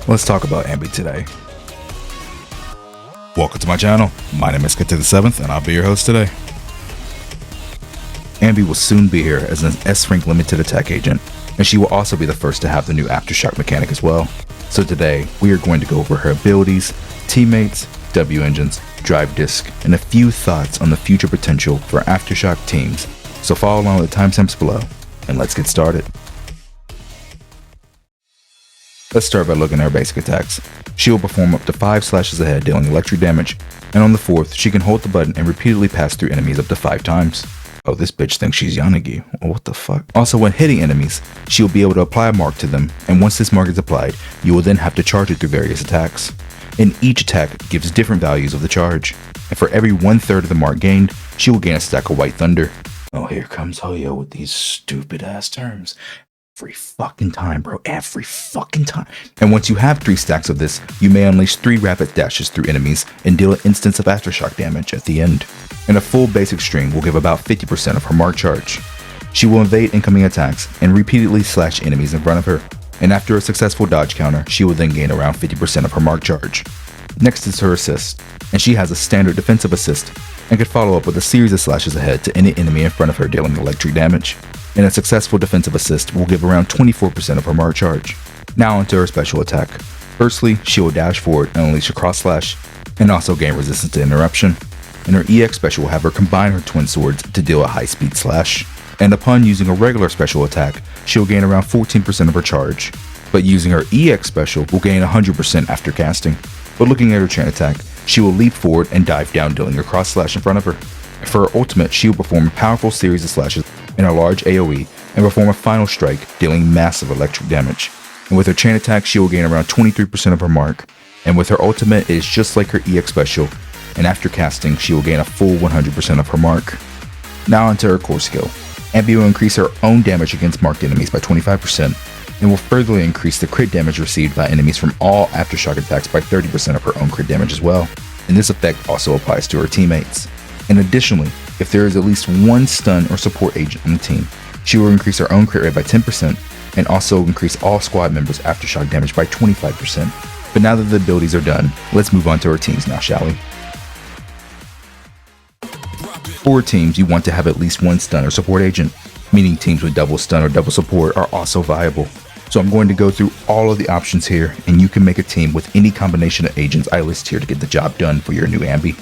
Let's talk about Anby today. Welcome to my channel. My name is Kate the 7th and I'll be your host today. Anby will soon be here as an S-rank limited attack agent, and she will also be the first to have the new aftershock mechanic as well. So today, we are going to go over her abilities, teammates, W engines, drive disc, and a few thoughts on the future potential for aftershock teams. So follow along with the timestamps below, and let's get started. Let's start by looking at her basic attacks. She will perform up to 5 slashes a head dealing electric damage, and on the 4th, she can hold the button and repeatedly pass through enemies up to 5 times. Oh, this bitch thinks she's Yanagi. Oh, what the fuck? Also, when hitting enemies, she will be able to apply a mark to them, and once this mark is applied, you will then have to charge it through various attacks. And each attack gives different values of the charge. And for every 1/3 of the mark gained, she will gain a stack of white thunder. Oh, here comes Hoyo with these stupid ass terms. Every fucking time, bro. Every fucking time. And once you have 3 stacks of this, you may unleash 3 rapid dashes through enemies and deal an instance of aftershock damage at the end. And a full basic string will give about 50% of her mark charge. She will evade incoming attacks and repeatedly slash enemies in front of her. And after a successful dodge counter, she will then gain around 50% of her mark charge. Next is her assist, and she has a standard defensive assist and could follow up with a series of slashes ahead to any enemy in front of her dealing electric damage. And a successful defensive assist will give around 24% of her mark charge. Now onto her special attack. Firstly, she will dash forward and unleash a cross slash, and also gain resistance to interruption. And her EX special will have her combine her twin swords to deal a high speed slash. And upon using a regular special attack, she will gain around 14% of her charge. But using her EX special will gain 100% after casting. But looking at her chain attack, she will leap forward and dive down dealing a cross slash in front of her. For her ultimate, she will perform a powerful series of slashes in a large AoE and perform a final strike dealing massive electric damage. And with her chain attack, she will gain around 23% of her mark. And with her ultimate, it is just like her EX special, and after casting, she will gain a full 100% of her mark. Now onto her core skill. Anby will increase her own damage against marked enemies by 25%, and will further increase the crit damage received by enemies from all aftershock attacks by 30% of her own crit damage as well. And this effect also applies to her teammates. And additionally, if there is at least one stun or support agent on the team, she will increase her own crit rate by 10% and also increase all squad members' aftershock damage by 25%. But now that the abilities are done, let's move on to our teams now, shall we? For teams, you want to have at least one stun or support agent, meaning teams with double stun or double support are also viable. So I'm going to go through all of the options here, and you can make a team with any combination of agents I list here to get the job done for your new Anby.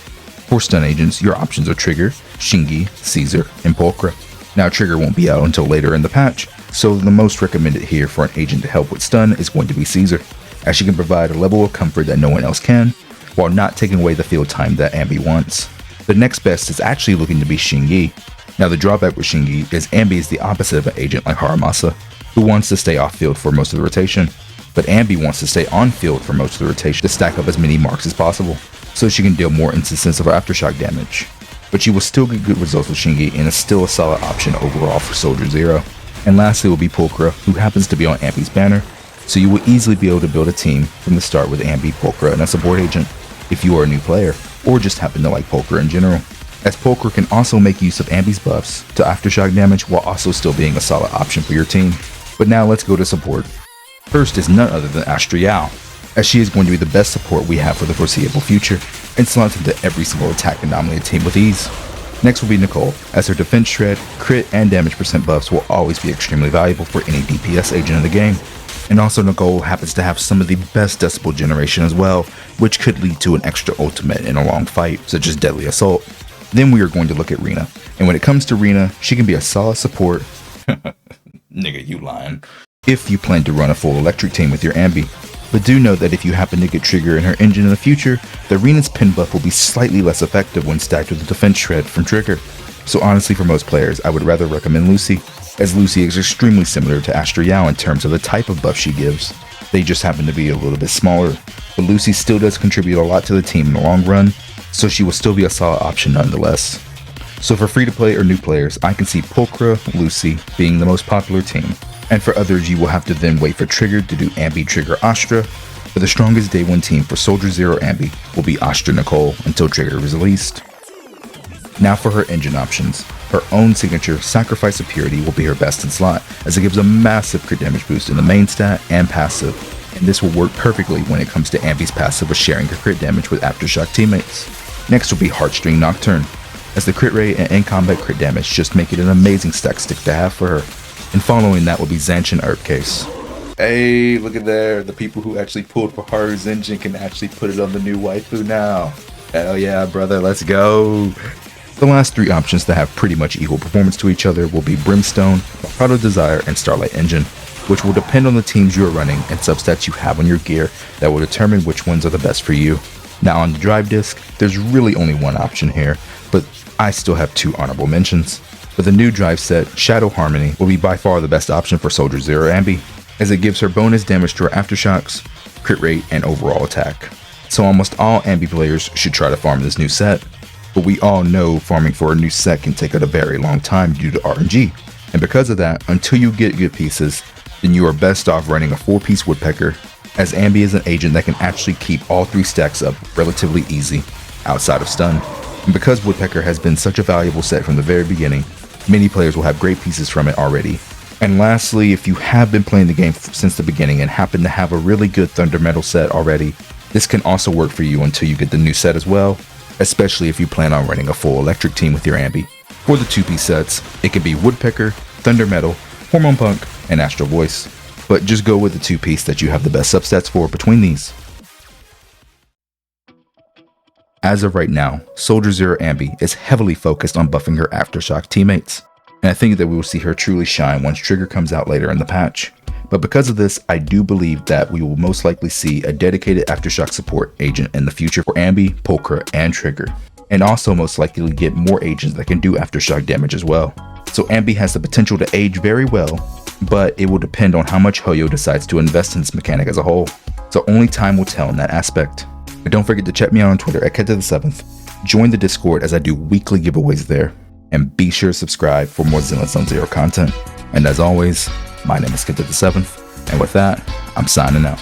For stun agents, your options are Trigger, Shingi, Caesar, and Pulchra. Now Trigger won't be out until later in the patch, so the most recommended here for an agent to help with stun is going to be Caesar, as she can provide a level of comfort that no one else can, while not taking away the field time that Anby wants. The next best is actually looking to be Shingi. Now the drawback with Shingi is Anby is the opposite of an agent like Haramasa, who wants to stay off field for most of the rotation, but Anby wants to stay on field for most of the rotation to stack up as many marks as possible, so she can deal more instances of aftershock damage. But she will still get good results with Shingi and is still a solid option overall for Soldier Zero. And lastly will be Pulchra, who happens to be on Anby's banner, so you will easily be able to build a team from the start with Anby, Pulchra, and a support agent if you are a new player, or just happen to like Pulchra in general, as Pulchra can also make use of Anby's buffs to aftershock damage while also still being a solid option for your team. But now let's go to support. First is none other than readyu, as she is going to be the best support we have for the foreseeable future, and slots into every single attack anomaly team with ease. Next will be Nicole, as her defense shred, crit, and damage percent buffs will always be extremely valuable for any DPS agent in the game. And also Nicole happens to have some of the best decibel generation as well, which could lead to an extra ultimate in a long fight, such as Deadly Assault. Then we are going to look at Rina, and when it comes to Rina, she can be a solid support nigga, you lying, if you plan to run a full electric team with your Anby. But do know that if you happen to get Trigger in her engine in the future, the Rina's pin buff will be slightly less effective when stacked with the defense shred from Trigger. So honestly, for most players, I would rather recommend Lucy, as Lucy is extremely similar to readyu in terms of the type of buff she gives. They just happen to be a little bit smaller, but Lucy still does contribute a lot to the team in the long run, so she will still be a solid option nonetheless. So for free-to-play or new players, I can see Pulchra, Lucy being the most popular team, and for others you will have to then wait for Trigger to do Anby, Trigger, Astra, but the strongest day 1 team for Soldier Zero Anby will be Astra Nicole until Trigger is released. Now for her engine options. Her own signature, Sacrifice of Purity, will be her best in slot, as it gives a massive crit damage boost in the main stat and passive. and this will work perfectly when it comes to Anby's passive of sharing her crit damage with Aftershock teammates. Next will be Heartstring Nocturne, as the crit rate and in-combat crit damage just make it an amazing stack stick to have for her. And following that will be Zanshin Herb Case. Hey, look at there, the people who actually pulled for Haru's engine can actually put it on the new waifu now. Hell yeah, brother, let's go. The last three options that have pretty much equal performance to each other will be Brimstone, Proto Desire, and Starlight Engine, which will depend on the teams you are running and substats you have on your gear that will determine which ones are the best for you. Now on the drive disc, there's really only one option here, but I still have two honorable mentions. For the new drive set, Shadow Harmony will be by far the best option for Soldier Zero Anby, as it gives her bonus damage to her aftershocks, crit rate, and overall attack. So almost all Anby players should try to farm this new set, but we all know farming for a new set can take a very long time due to RNG, and because of that, until you get good pieces, then you are best off running a 4-piece Woodpecker, as Anby is an agent that can actually keep all 3 stacks up relatively easy, outside of stun. And because Woodpecker has been such a valuable set from the very beginning, many players will have great pieces from it already. And lastly, if you have been playing the game since the beginning and happen to have a really good Thunder Metal set already, this can also work for you until you get the new set as well, especially if you plan on running a full electric team with your Anby. For the 2-piece sets, it can be Woodpecker, Thunder Metal, Hormone Punk, and Astral Voice, but just go with the 2-piece that you have the best substats for between these. As of right now, Soldier Zero Anby is heavily focused on buffing her Aftershock teammates, and I think that we will see her truly shine once Trigger comes out later in the patch. But because of this, I do believe that we will most likely see a dedicated Aftershock support agent in the future for Anby, Pulchra, and Trigger, and also most likely get more agents that can do Aftershock damage as well. So Anby has the potential to age very well, but it will depend on how much Hoyo decides to invest in this mechanic as a whole, so only time will tell in that aspect. And don't forget to check me out on Twitter at Kenta7th, join the Discord as I do weekly giveaways there, and be sure to subscribe for more Zenless Zone Zero content. And as always, my name is Kenta7th, and with that, I'm signing out.